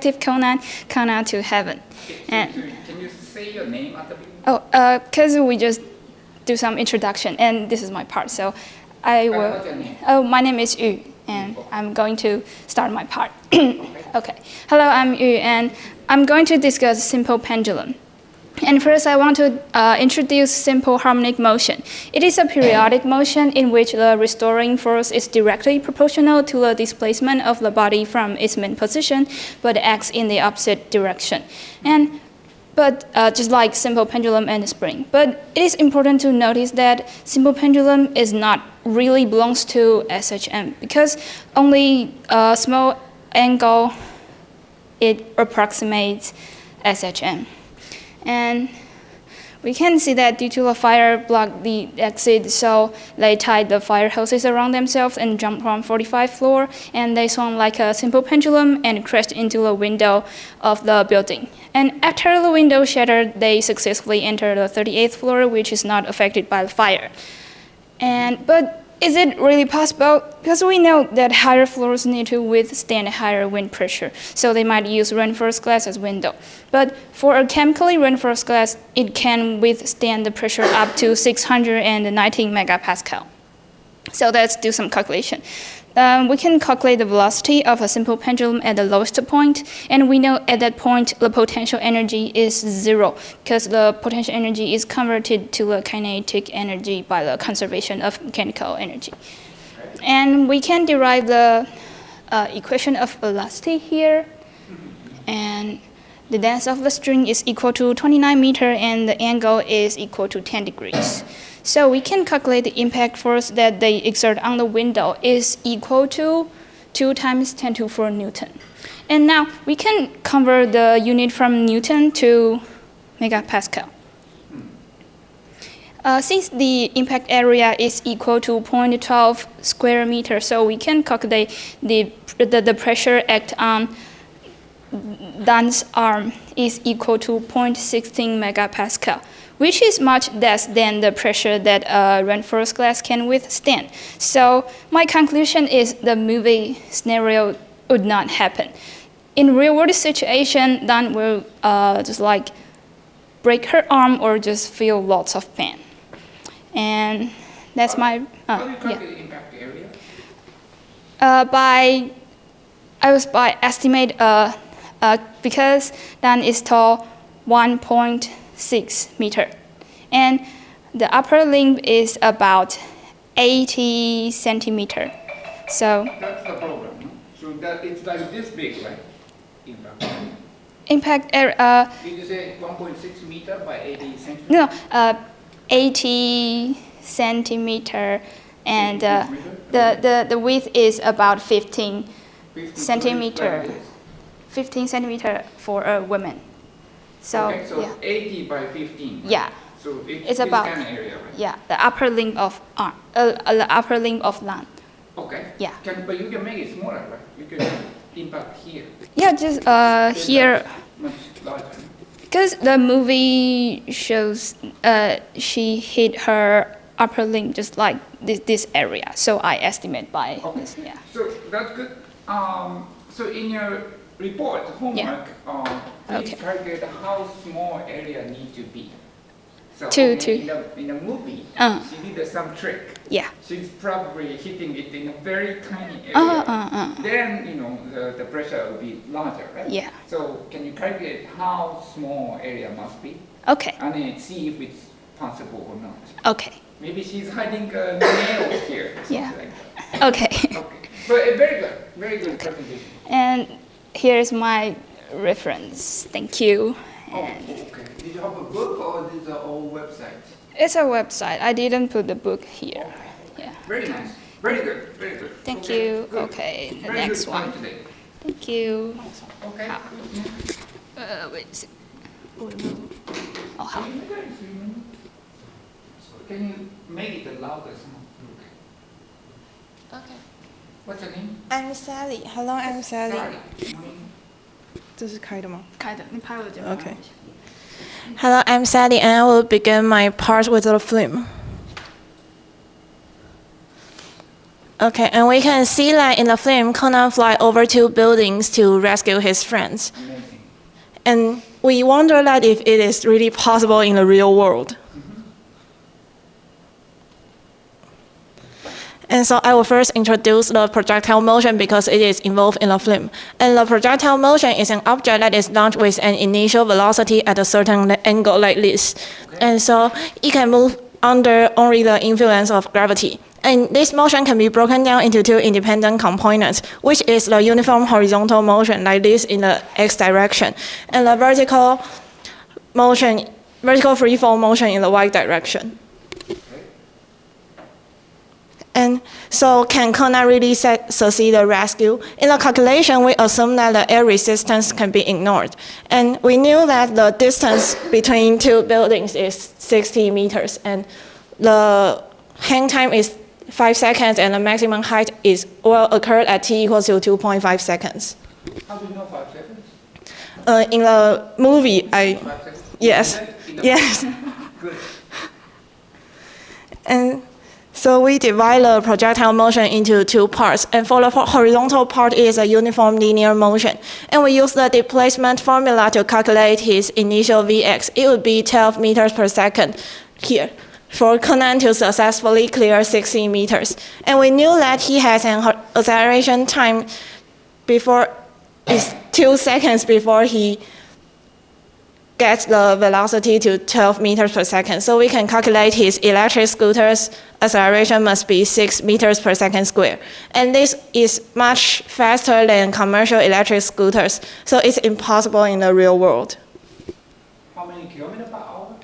perspective Kona to heaven. And can you say your name at the beginning? oh, because we just do some introduction, and this is my part. So I will. What's your name? Oh, my name is Yu, and I'm going to start my part. Okay. Hello, I'm Yu, and I'm going to discuss simple pendulum. And first, I want to introduce simple harmonic motion. It is a periodic motion in which the restoring force is directly proportional to the displacement of the body from its main position, but acts in the opposite direction. But just like simple pendulum and spring. But it is important to notice that simple pendulum is not really belongs to SHM because only a small angle it approximates SHM. And we can see that due to the fire blocked the exit, so they tied the fire hoses around themselves and jumped from 45th floor, and they swung like a simple pendulum and crashed into the window of the building. And after the window shattered, they successfully entered the 38th floor, which is not affected by the fire. But is it really possible? Because we know that higher floors need to withstand higher wind pressure, so they might use reinforced glass as window. But for a chemically reinforced glass, it can withstand the pressure up to 619 megapascal. So let's do some calculation. We can calculate the velocity of a simple pendulum at the lowest point, and we know at that point the potential energy is 0 because the potential energy is converted to the kinetic energy by the conservation of mechanical energy. And we can derive the equation of velocity here, and the length of the string is equal to 29 meters, and the angle is equal to 10 degrees. So we can calculate the impact force that they exert on the window is equal to 2 times 10 to the 4 Newton. And now we can convert the unit from Newton to megapascal. Since the impact area is equal to 0.12 square meters, so we can calculate the pressure act on Dan's arm is equal to 0.16 megapascal, which is much less than the pressure that a reinforced glass can withstand. So my conclusion is the movie scenario would not happen. In real-world situation, Dan will just like break her arm or just feel lots of pain. And that's my How do you calculate the impact area? By estimate because Dan is tall 1.6 meter, and the upper limb is about 80 centimeter. So that's the problem. No? So that it's like this big, right? Impact area. Did you say 1.6 meter by 80 centimeter? No, 80 centimeter, and the width is about 15 centimeter. 15 centimeter for a woman. So, okay, so yeah. 80 by 15. Right? Yeah. So it's about kind of area, right? Yeah, the upper limb of arm, the upper limb of land. Okay. Yeah. But you can make it smaller, right? You can impact here. Yeah, just here. Much larger. Because the movie shows she hit her upper limb just like this area. So I estimate by this. Yeah. So that's good. So in your report, homework, please calculate how small area needs to be. So in the movie, she did some trick. Yeah. She's probably hitting it in a very tiny area. Then the pressure will be larger, right? Yeah. So can you calculate how small area must be? Okay. And then see if it's possible or not. Okay. Maybe she's hiding nails here. Or Yeah. like that. Okay. Okay. But very good presentation. And here's my reference. Thank you. Okay. Did you have a book or is it an old website? It's a website. I didn't put the book here. Okay. Yeah. Very nice. Very good. Very good. Thank okay. you. Good. Okay. The very next good one. Today. Thank you. Okay. Wait a second. Oh, how? Can you make it the loudest? Okay. What's your name? I'm Sally. Hello, I'm Sally. Sally. 这是开的吗？开的，你拍我就 Okay. Hello, I'm Sally, and I will begin my part with the film. Okay, and we can see that in the film, Conan fly over 2 buildings to rescue his friends. Amazing. And we wonder that if it is really possible in the real world. And so I will first introduce the projectile motion because it is involved in the film. And the projectile motion is an object that is launched with an initial velocity at a certain angle like this. Okay. And so it can move under only the influence of gravity. And this motion can be broken down into 2 independent components, which is the uniform horizontal motion like this in the x direction, and the vertical motion, vertical freefall motion in the y direction. And so can Conan really succeed the rescue? In the calculation, we assume that the air resistance can be ignored. And we knew that the distance between 2 buildings is 60 meters, and the hang time is 5 seconds, and the maximum height will occur at t equals to 2.5 seconds. How do you know 5 seconds? In the movie, 5 seconds? Yes. Yes. Good. And so we divide the projectile motion into 2 parts. And for the horizontal part is a uniform linear motion. And we use the displacement formula to calculate his initial Vx. It would be 12 meters per second here for Conan to successfully clear 60 meters. And we knew that he has an acceleration time is 2 seconds before he gets the velocity to 12 meters per second. So we can calculate his electric scooter's acceleration must be 6 meters per second square. And this is much faster than commercial electric scooters, so it's impossible in the real world. How many kilometers per hour?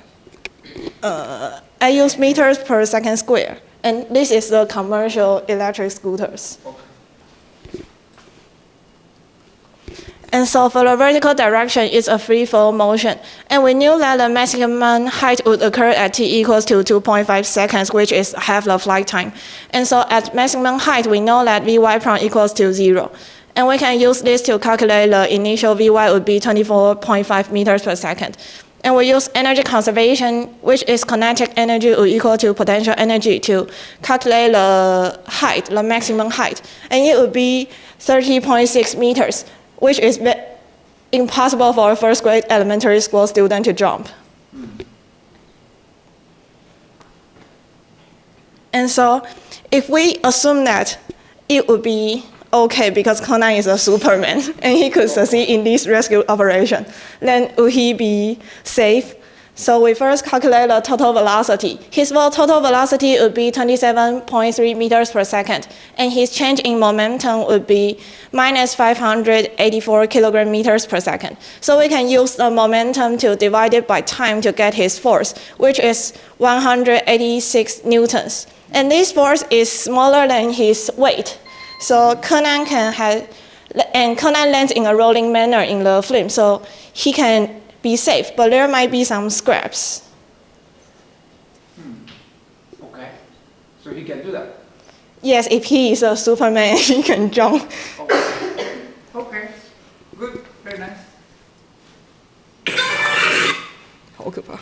I use meters per second square, and this is the commercial electric scooters. Okay. And so for the vertical direction, it's a free fall motion. And we knew that the maximum height would occur at t equals to 2.5 seconds, which is half the flight time. And so at maximum height, we know that Vy prime equals to 0. And we can use this to calculate the initial Vy would be 24.5 meters per second. And we use energy conservation, which is kinetic energy will equal to potential energy to calculate the height, the maximum height. And it would be 30.6 meters, which is impossible for a first grade elementary school student to jump. And so if we assume that it would be okay because Conan is a Superman and he could succeed in this rescue operation, then would he be safe? So we first calculate the total velocity. His total velocity would be 27.3 meters per second, and his change in momentum would be minus 584 kilogram meters per second. So we can use the momentum to divide it by time to get his force, which is 186 newtons. And this force is smaller than his weight. So Conan Conan lands in a rolling manner in the film, so he can be safe, but there might be some scraps. Okay, so he can do that? Yes, if he is a Superman, he can jump. Okay, okay. Good, very nice. 好可怕。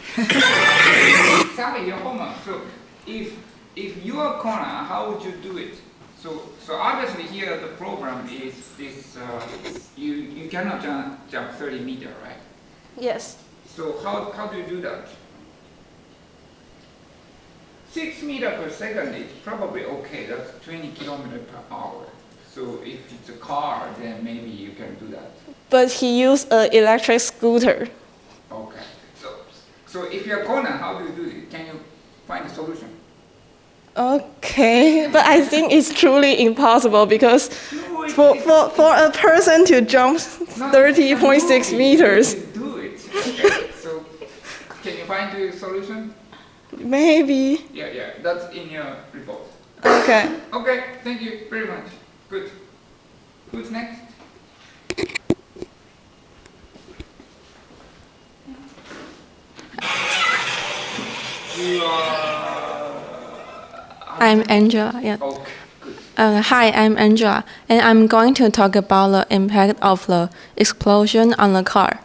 Sally, your homework. So if you are Conan, how would you do it? So obviously here the program is this, you cannot jump 30 meters, right? Yes. So how do you do that? 6 meters per second is probably okay. That's 20 kilometers per hour. So if it's a car, then maybe you can do that. But he used an electric scooter. Okay. So if you're Conan, how do you do it? Can you find a solution? Okay, but I think it's truly impossible because for a person to jump 30.6 meters. Do it. Okay. So can you find the solution? Maybe. Yeah, that's in your report. Okay. Okay, thank you very much. Good. Who's next? I'm Angela. Yeah. Okay, good. Hi, I'm Angela, and I'm going to talk about the impact of the explosion on the car.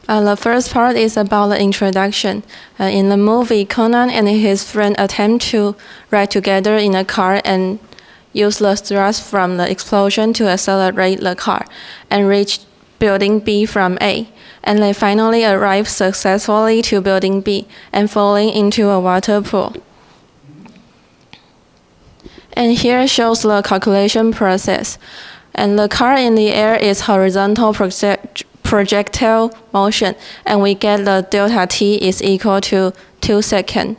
The first part is about the introduction. In the movie, Conan and his friend attempt to ride together in a car and use the thrust from the explosion to accelerate the car and reach building B from A. And they finally arrive successfully to building B and falling into a water pool. And here shows the calculation process. And the car in the air is horizontal projectile motion, and we get the delta t is equal to 2 seconds.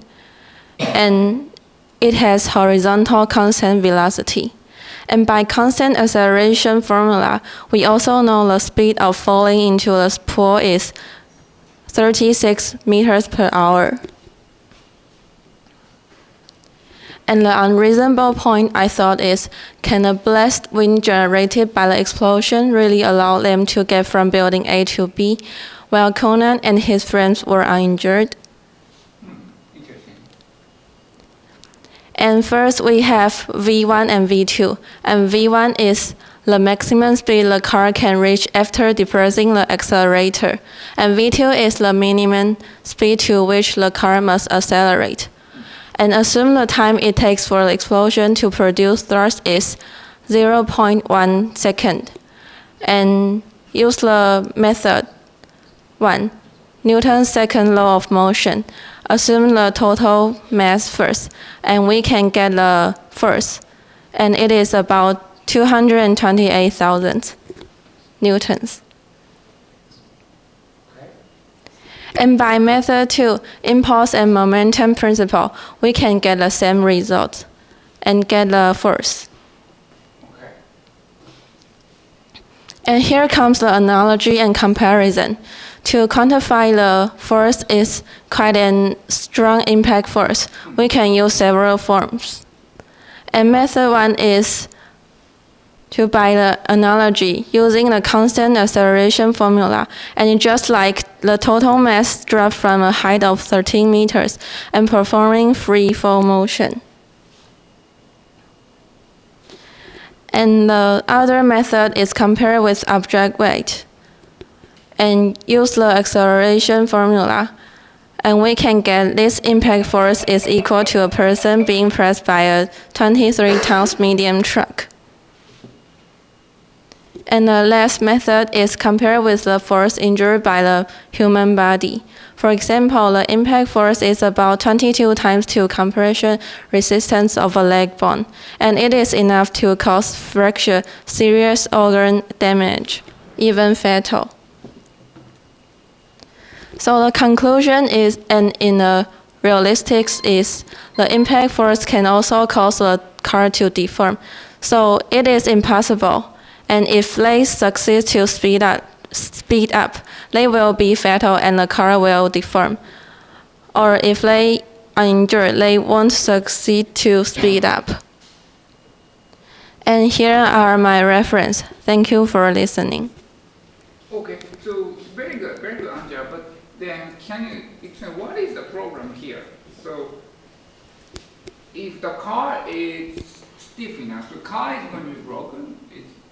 And it has horizontal constant velocity. And by constant acceleration formula, we also know the speed of falling into the pool is 36 meters per hour. And the unreasonable point I thought is, can the blast wind generated by the explosion really allow them to get from building A to B, while Conan and his friends were uninjured? Interesting. And first we have V1 and V2. And V1 is the maximum speed the car can reach after depressing the accelerator. And V2 is the minimum speed to which the car must accelerate. And assume the time it takes for the explosion to produce thrust is 0.1 second. And use the method 1, Newton's second law of motion. Assume the total mass first, and we can get the force. And it is about 228,000 newtons. And by method 2, impulse and momentum principle, we can get the same result and get the force. Okay. And here comes the analogy and comparison. To quantify the force is quite a strong impact force. We can use several forms. And method 1 is to by the analogy using the constant acceleration formula, and just like the total mass dropped from a height of 13 meters and performing free fall motion. And the other method is compared with object weight and use the acceleration formula, and we can get this impact force is equal to a person being pressed by a 23 tons medium truck. And the last method is compared with the force injured by the human body. For example, the impact force is about 22 times to compression resistance of a leg bone, and it is enough to cause fracture, serious organ damage, even fatal. So the conclusion is, and in the realistics is, the impact force can also cause the car to deform. So it is impossible. And if they succeed to speed up, they will be fatal and the car will deform. Or if they are injured, they won't succeed to speed up. And here are my references. Thank you for listening. Okay, so very good answer. But then can you explain what is the problem here? So if the car is stiff enough, the car is going to be broken.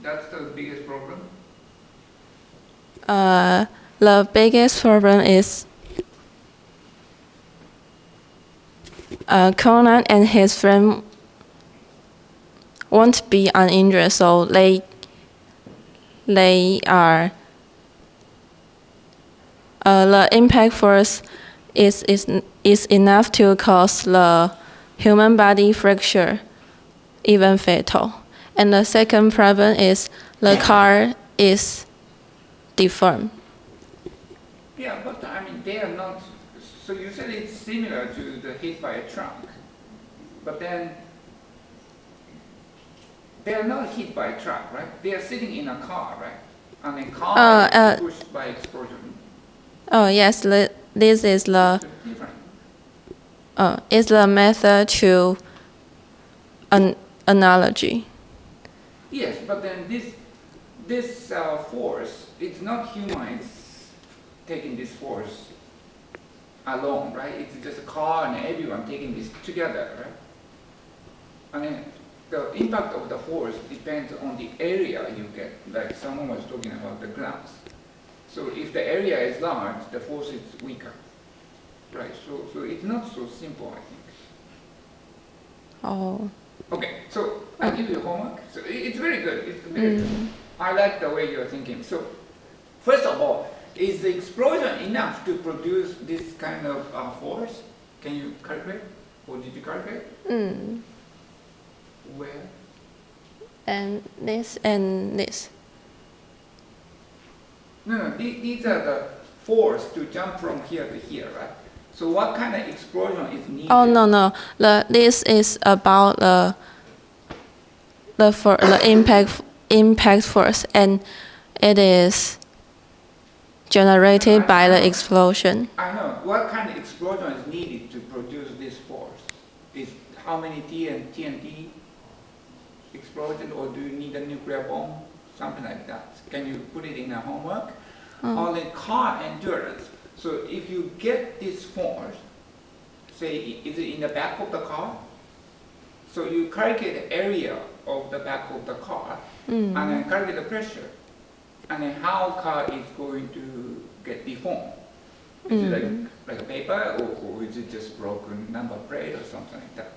That's the biggest problem? The biggest problem is Conan and his friend won't be uninjured, so they are the impact force is enough to cause the human body fracture, even fatal. And the second problem is the car is deformed. Yeah, but I mean, they are not, so you said it's similar to the hit by a truck, but then they are not hit by a truck, right? They are sitting in a car, right? And the car is pushed by explosion. Oh yes, this is the is the method to an analogy. Yes, but then this force, it's not human, it's taking this force alone, right? It's just a car and everyone taking this together, right? I mean, the impact of the force depends on the area you get, like someone was talking about the glass. So if the area is large, the force is weaker. Right, so it's not so simple, I think. Oh. Okay, so I give you homework. So it's very good. It's very good. I like the way you're thinking. So first of all, is the explosion enough to produce this kind of force? Can you calculate? Or did you calculate? Where? And this and this. No, these are the force to jump from here to here, right? So what kind of explosion is needed? Oh no. This is about the impact force, and it is generated by the explosion. I know. What kind of explosion is needed to produce this force? Is how many TNT exploded, or do you need a nuclear bomb? Something like that. Can you put it in a homework? On the car endurance. So if you get this force, say, is it in the back of the car? So you calculate the area of the back of the car, and then calculate the pressure, and then how car is going to get deformed. Is it like a paper, or is it just broken number plate or something like that?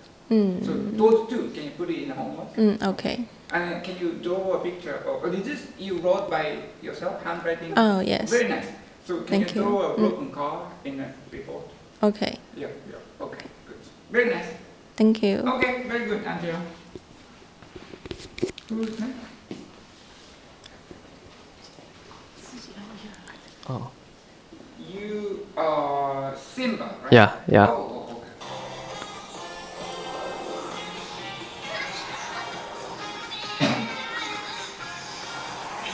So those two, can you put it in the homework? Okay. And then can you draw a picture, or is this you wrote by yourself, handwriting? Oh, yes. Very nice. So can you draw a broken car in a report? Okay. Yeah, okay, good. Very nice. Thank you. Okay, very good, Angela. Who's next? Oh. You are Simba, right? Yeah. Oh, okay.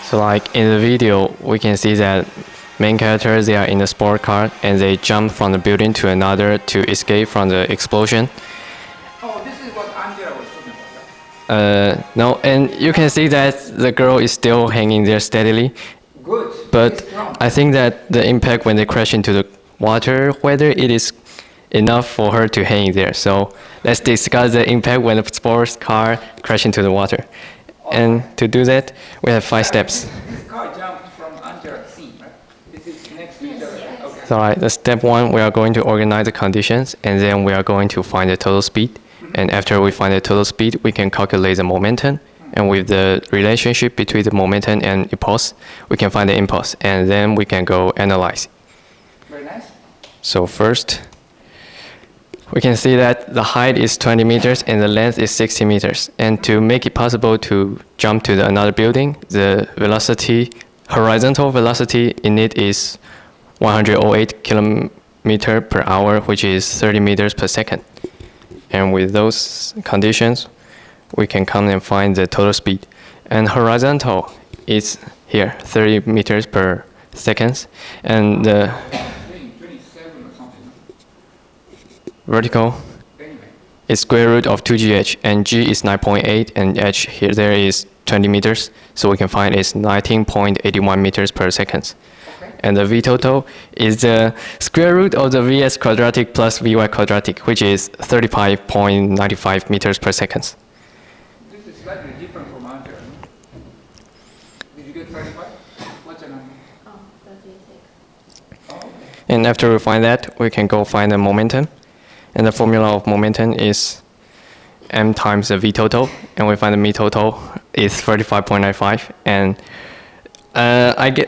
So like in the video, we can see that main characters, they are in a sport car and they jump from the building to another to escape from the explosion. Oh, this is what Angela was talking about, right? No, and you can see that the girl is still hanging there steadily. Good. But I think that the impact when they crash into the water, whether it is enough for her to hang there. So let's discuss the impact when a sports car crash into the water. And to do that, we have 5 steps. This car jumped from Angela's scene, right? This is next to each other. Okay. So the step 1, we are going to organize the conditions, and then we are going to find the total speed. And after we find the total speed, we can calculate the momentum. And with the relationship between the momentum and impulse, we can find the impulse, and then we can go analyze. Very nice. So first, we can see that the height is 20 meters and the length is 60 meters. And to make it possible to jump to another building, the velocity, horizontal velocity in it is 108 kilometer per hour, which is 30 meters per second. And with those conditions, we can come and find the total speed. And horizontal is here, 30 meters per second. And the 27 or something. vertical Anyway. is square root of 2gh, and g is 9.8, and h here there is 20 meters, so we can find it's 19.81 meters per second. Okay. And the v total is the square root of the vs quadratic plus vy quadratic, which is 35.95 meters per second. This is slightly different from Angela. Did you get 35? What's your number? 36. Oh, okay. And after we find that, we can go find the momentum. And the formula of momentum is m times the v total, and we find the v total is 35.95. And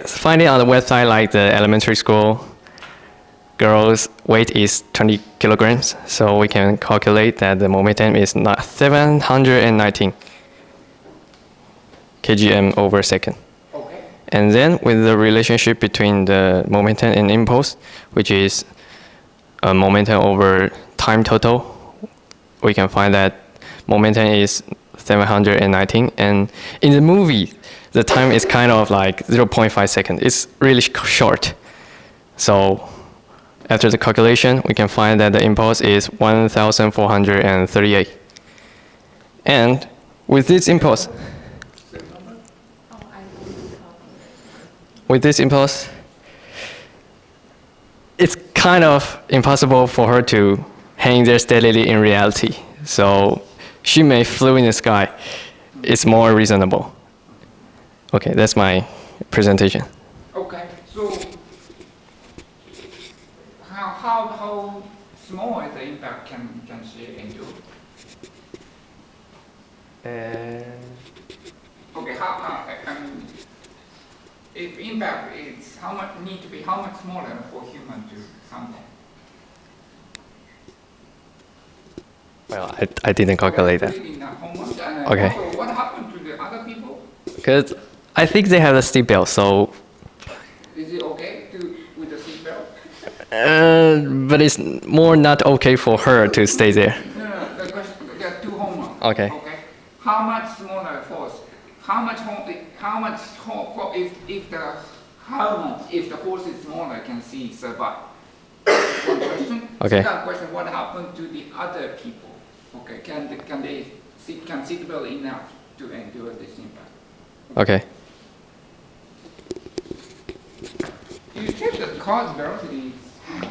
find it on the website, like the elementary school girls' weight is 20 kilograms, so we can calculate that the momentum is 719 kgm over second. Okay. And then with the relationship between the momentum and impulse, which is momentum over time total, we can find that momentum is 719, and in the movie the time is kind of like 0.5 seconds. It's really short. So after the calculation, we can find that the impulse is 1438. And with this impulse, it's kind of impossible for her to hang there steadily in reality. So she may flew in the sky. It's more reasonable. Okay, that's my presentation. Okay, so how small the impact can she endure? Okay, if impact is how much smaller for human to something? Well, I didn't calculate that. Okay. Also, what happened to the other people? Because I think they have a seatbelt, so. Is it okay with the seatbelt? But it's more not okay for her to stay there. No. The question, there are two homework. Okay. How much smaller force? If the force is smaller, can she survive? One question. Okay. Second question: what happened to the other people? Okay, can seatbelt enough to endure this impact? Okay. You said the car's velocity is how much?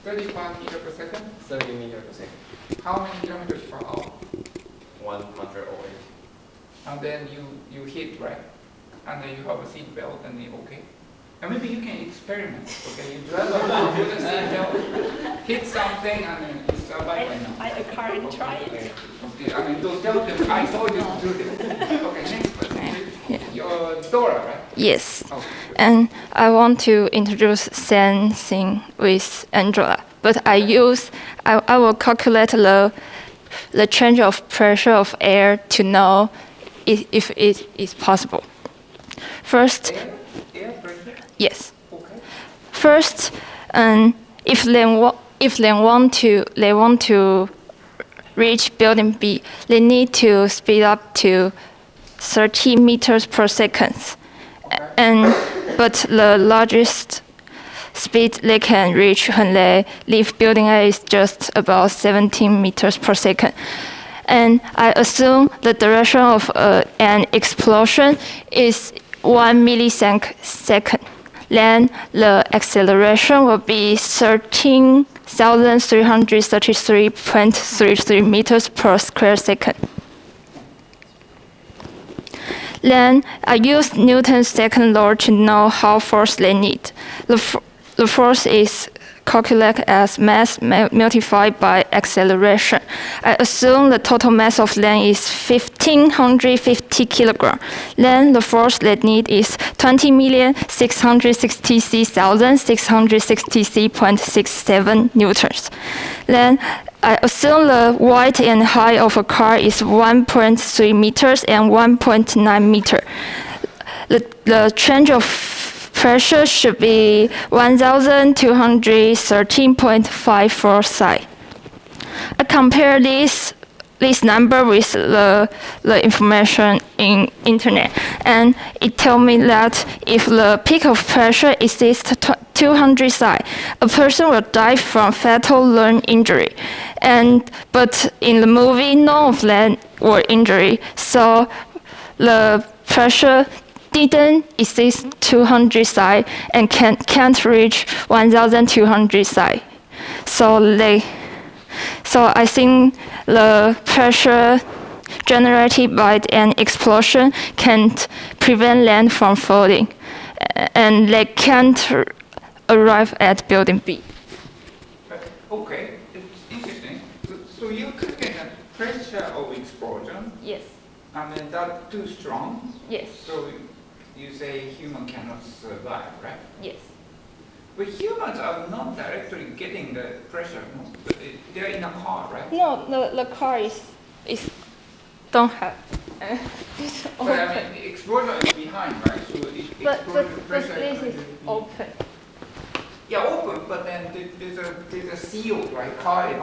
35 meters per second? 30 meters per second. How many kilometers per hour? 108. And then you hit, right? And then you have a seat belt and then okay. And maybe you can experiment, okay? You drive around with a seat belt, hit something, and then you survive right now. Buy a car and try it. Okay, I mean, don't tell them, I told you to do this. Okay, next question. Your Dora, right? Yes. Okay. And I want to introduce sensing with Angela. But I will calculate the change of pressure of air to know if it is possible. First, Air pressure? yes. Okay. First, if they want to reach building B, they need to speed up to 30 meters per second. But the largest speed they can reach when they leave building A is just about 17 meters per second. And I assume the duration of an explosion is 1 millisecond. Then the acceleration will be 13,333.33 meters per square second. Then I used Newton's second law to know how force they need. The force is calculated as mass multiplied by acceleration. I assume the total mass of land is 1,550 kilograms. Then the force they need is 20,666,666.67 newtons. Then I assume the width and height of a car is 1.3 meters and 1.9 meter. The change of pressure should be 1,213.54 psi. I compare this number with the information in internet, and it told me that if the peak of pressure exceeds 200 psi, a person will die from fatal lung injury. But in the movie, none of them were injured, so the pressure didn't exceed 200 psi and can't reach 1,200 psi. So I think the pressure generated by an explosion can't prevent land from falling, and they can't arrive at building B. Okay, it's interesting. So you could get a pressure of explosion. Yes. I mean, that's too strong. Yes. So you say human cannot survive, right? Yes. But humans are not directly getting the pressure. No? They're in a car, right? No, the car is don't have. It's But I mean, the explosion is behind, right? So but pressure this is be- open. Yeah, open, but then there's a seal, right? Car is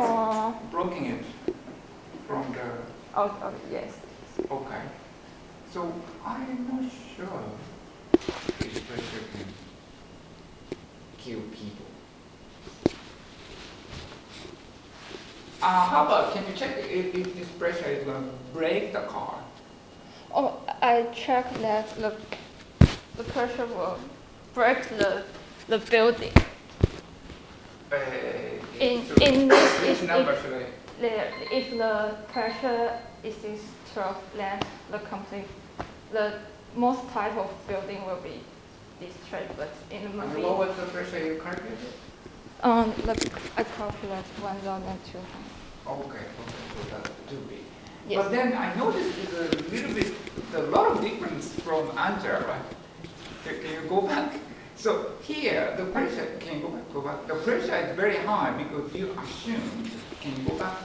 blocking it from the. Oh, yes. Okay. So I'm not sure this pressure can kill people. How about, can you check if this pressure is going to break the car? Oh, I checked that the pressure will break the building. In Which number should I? If the pressure is 12, then the most type of building will be destroyed. But in the And movie, what was the pressure you calculated? I calculate 1,200. Okay, so that's too big. Yes. But then I noticed there's a lot of difference from answer, right? Can you go back? So here, the pressure, can you go back? The pressure is very high because you assume, can you go back?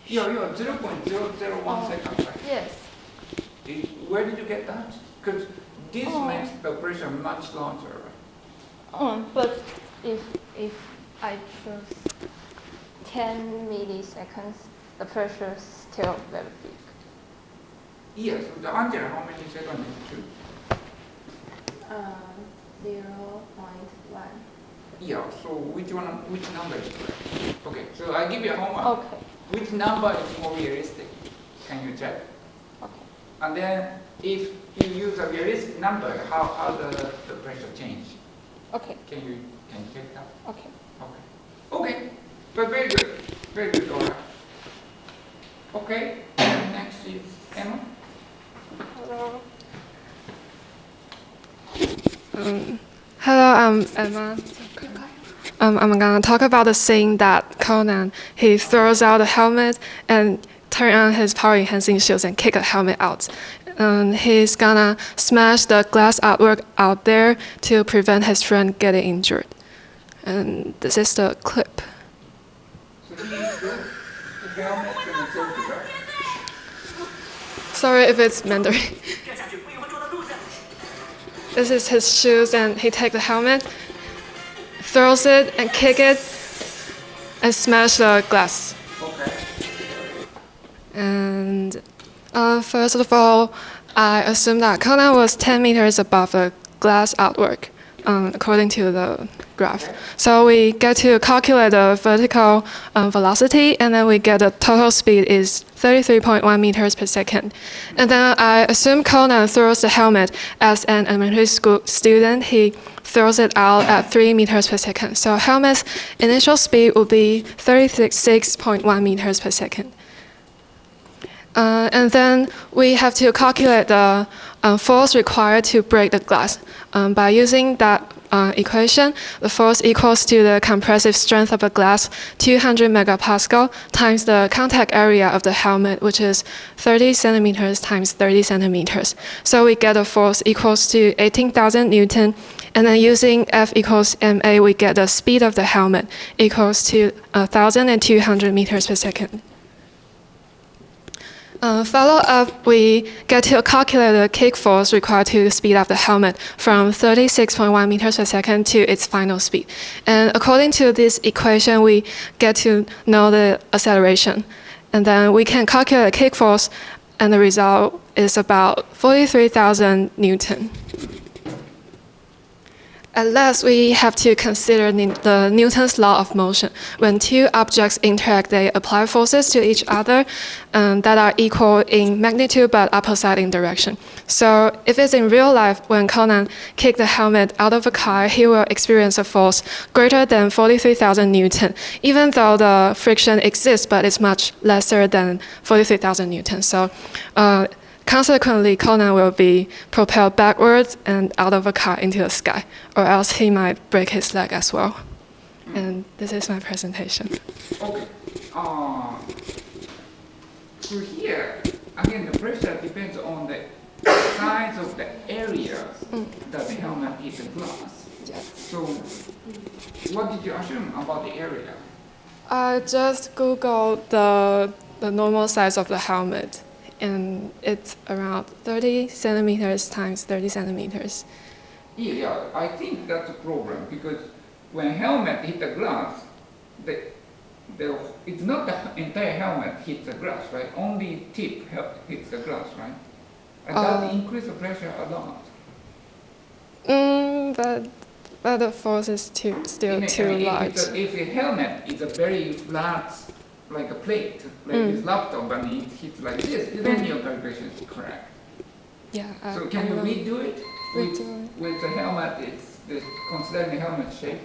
Yeah, 0.001 seconds, right? Yes. Where did you get that? Because this makes the pressure much larger, right? But if I choose 10 milliseconds, the pressure is still very big. Yes, the answer, how many seconds is it? 0.1. Yeah, so which number is correct? Okay, so I give you a homework. Okay. Which number is more realistic? Can you check? Okay. And then if you use a realistic number, how the pressure change? Okay. Can you check that? Okay. Okay, but very good, all right. Okay, and next is Emma. Hello. Hello, I'm Emma. I'm gonna talk about the scene that Conan, he throws out the helmet and turn on his power enhancing shields and kick the helmet out. He's gonna smash the glass artwork out there to prevent his friend getting injured. And this is the clip. So he is good. The helmet and so good, right? Sorry if it's Mandarin. This is his shoes, and he takes the helmet, throws it, and kick it, and smash the glass. Okay. And first of all, I assume that Conan was 10 meters above the glass artwork, according to the graph. So we get to calculate the vertical velocity, and then we get the total speed is 33.1 meters per second. And then I assume Conan throws the helmet as an elementary school student. He throws it out at 3 meters per second. So helmet's initial speed will be 36.1 meters per second. And then we have to calculate the force required to break the glass. By using that equation, the force equals to the compressive strength of a glass, 200 megapascal, times the contact area of the helmet, which is 30 centimeters times 30 centimeters. So we get a force equals to 18,000 Newton. And then using F equals ma, we get the speed of the helmet equals to 1,200 meters per second. Follow up, we get to calculate the kick force required to speed up the helmet from 36.1 meters per second to its final speed. And according to this equation, we get to know the acceleration. And then we can calculate the kick force, and the result is about 43,000 Newton. At last, we have to consider the Newton's law of motion. When two objects interact, they apply forces to each other that are equal in magnitude but opposite in direction. So if it's in real life, when Conan kicks the helmet out of a car, he will experience a force greater than 43,000 Newton, even though the friction exists, but it's much lesser than 43,000 Newton. So consequently, Conan will be propelled backwards and out of a car into the sky, or else he might break his leg as well. And this is my presentation. Okay. So here, again, the pressure depends on the size of the area that the helmet hits the glass. Yes. So what did you assume about the area? I just Googled the normal size of the helmet, and it's around 30 centimeters times 30 centimeters. Yeah, I think that's a problem because when helmet hit the glass, it's not the entire helmet hits the glass, right? Only tip hits the glass, right? And that increases the pressure a lot. But the force is still too large. If a helmet is a very flat, like a plate, like this laptop, and it hits like this, then your calculation is correct. Yeah. So can you redo it Redo with the helmet? Considering the helmet shape,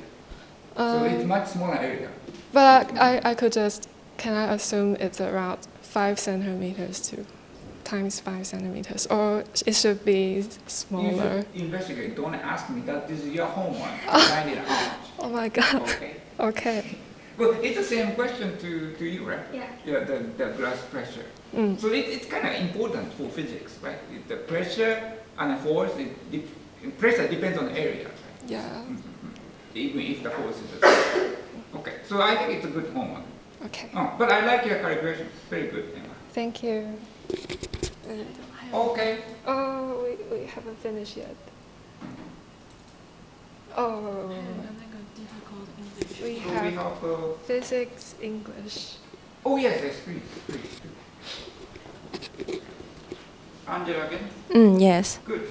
so it's much smaller area. But I could just, can I assume it's around 5 centimeters to times 5 centimeters, or it should be smaller? You should investigate. Don't ask me that. This is your homework. Find it out. Oh my God. Okay. Okay. Well, it's the same question to you, right? Yeah. Yeah, the glass pressure. So it's kind of important for physics, right? The pressure and the force, pressure depends on the area, right? Yeah. Even if the force is the same. Okay, so I think it's a good homework. Okay. Oh, but I like your calculation. Very good, Emma. Thank you. Okay. Oh, we haven't finished yet. Oh. We So have physics, English. oh yes, please. Angela again? Yes. Good.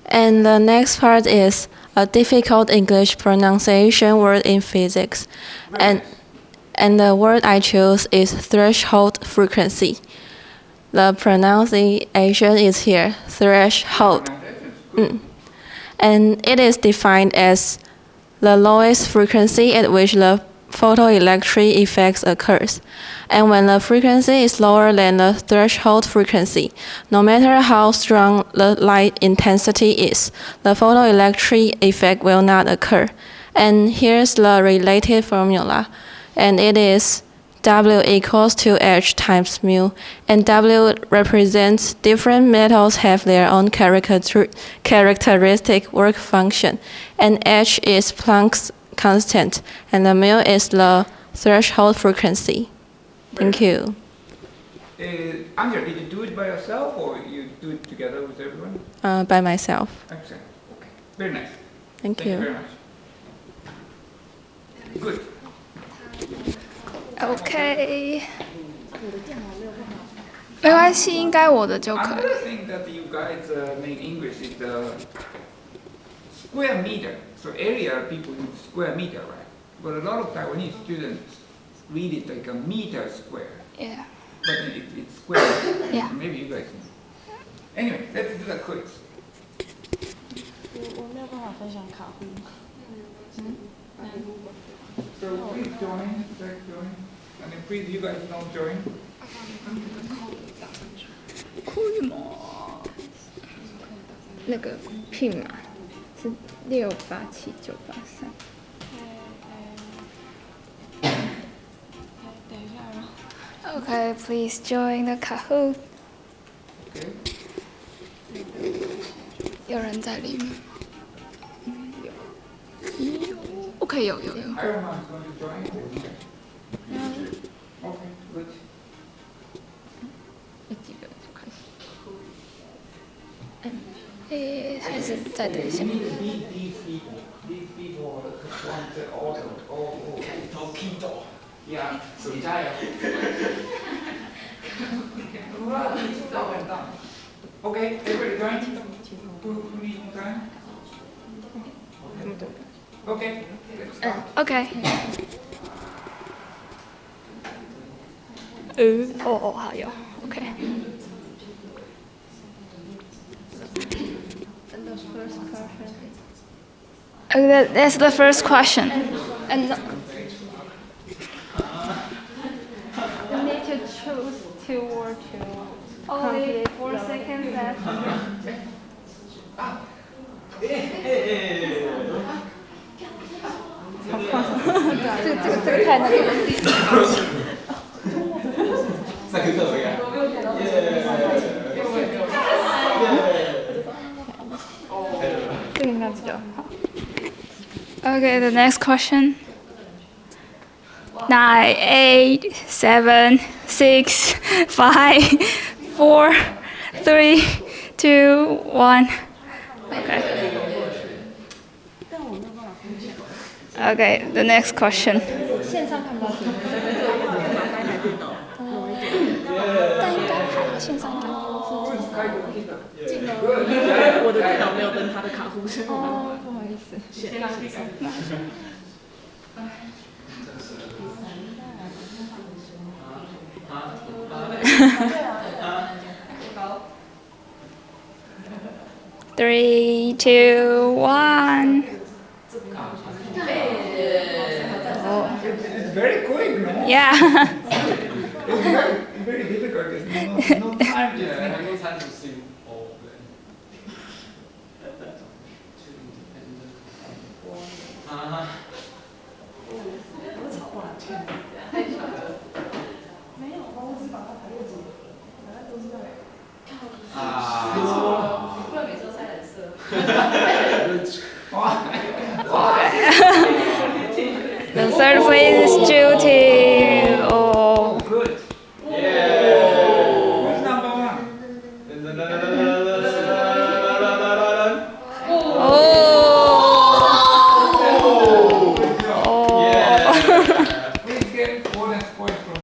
And the next part is a difficult English pronunciation word in physics. Very nice. And the word I choose is threshold frequency. The pronunciation is here, threshold. Pronunciation is good. And it is defined as the lowest frequency at which the photoelectric effects occurs. And when the frequency is lower than the threshold frequency, no matter how strong the light intensity is, the photoelectric effect will not occur. And here's the related formula. And it is W equals to H times mu, and W represents different metals have their own characteristic work function, and H is Planck's constant, and the mu is the threshold frequency. Thank you. Angela, did you do it by yourself or you do it together with everyone? By myself. Excellent. Okay. Very nice. Thank you you. very much. Good. OK，没关系，应该我的就可以。 Another thing that you guys make English is the square meter. So area people use square meter, right? But a lot of Taiwanese students read it like a meter square. Yeah. But it's square. Yeah. Maybe you guys know. Anyway, let's do the quiz. 我没有办法分享卡户。 So please join, and then please you guys don't join. 可以吗？那个 PIN 码是687983。Okay, please join the Kahoot. Okay. 有人在里面吗？有。OK， 有。 Everyone's going to join. Okay, good. 几个就开始。还是再等一下。 These people want keto. Yeah, 水加油。Okay, everybody join. Who needs more time? Okay, let's start. OK。好有 OK。That's the first question. And you need to choose 2 or 2. Only 4 seconds left. 这个太那个了。赛克特维亚。这个应该比较好。Okay, the next question. 9, 8, 7, 6, 5, 4, 3, 2, 1. Okay. Okay, the next question. 线上看不到题，但应该还好，线上应该我的电脑没有登他的卡户，所以哦，不好意思。3, 2, 1. It's very quick, no? Yeah. It's very difficult. There's no time to think.